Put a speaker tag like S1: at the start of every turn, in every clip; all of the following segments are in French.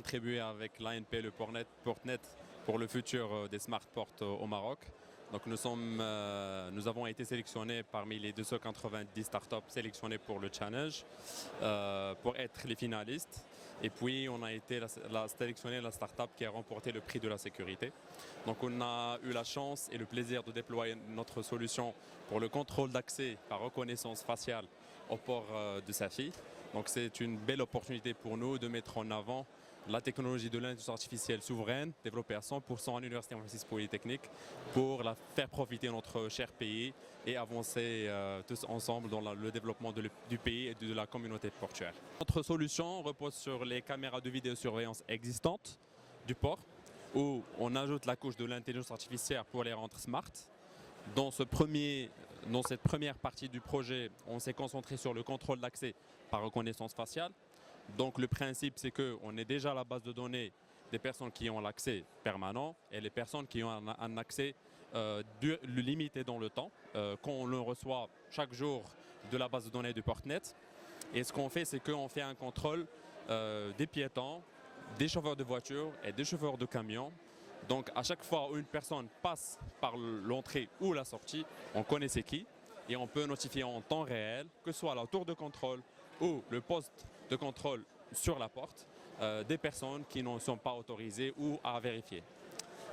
S1: contribuer avec l'ANP, le Portnet, pour le futur des smart ports au Maroc. Donc nous avons été sélectionnés parmi les 290 startups sélectionnées pour le challenge pour être les finalistes. Et puis on a été sélectionné la startup qui a remporté le prix de la sécurité. Donc on a eu la chance et le plaisir de déployer notre solution pour le contrôle d'accès par reconnaissance faciale au port de Safi. Donc c'est une belle opportunité pour nous de mettre en avant la technologie de l'intelligence artificielle souveraine, développée à 100% à l'Université Francis Polytechnique, pour la faire profiter notre cher pays et avancer tous ensemble dans le développement du pays et de la communauté portuaire. Notre solution repose sur les caméras de vidéosurveillance existantes du port, où on ajoute la couche de l'intelligence artificielle pour les rendre smart. Dans cette première partie du projet, on s'est concentré sur le contrôle d'accès par reconnaissance faciale. Donc le principe, c'est qu'on est déjà à la base de données des personnes qui ont l'accès permanent et les personnes qui ont un accès limité dans le temps, qu'on le reçoit chaque jour de la base de données du Portnet. Et ce qu'on fait, c'est qu'on fait un contrôle des piétons, des chauffeurs de voitures et des chauffeurs de camions. Donc à chaque fois où une personne passe par l'entrée ou la sortie, on connaît c'est qui et on peut notifier en temps réel, que ce soit la tour de contrôle ou le poste de contrôle sur la porte, des personnes qui ne sont pas autorisées ou à vérifier.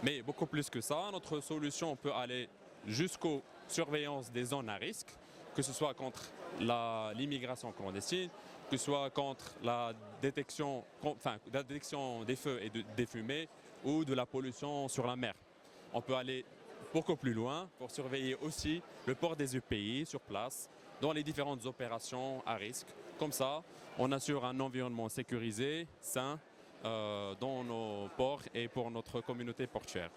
S1: Mais beaucoup plus que ça, notre solution peut aller jusqu'aux surveillances des zones à risque, que ce soit contre l'immigration clandestine, que ce soit contre la détection des feux et des fumées ou de la pollution sur la mer. On peut aller beaucoup plus loin pour surveiller aussi le port des EPI sur place dans les différentes opérations à risque. Comme ça, on assure un environnement sécurisé, sain dans nos ports et pour notre communauté portuaire.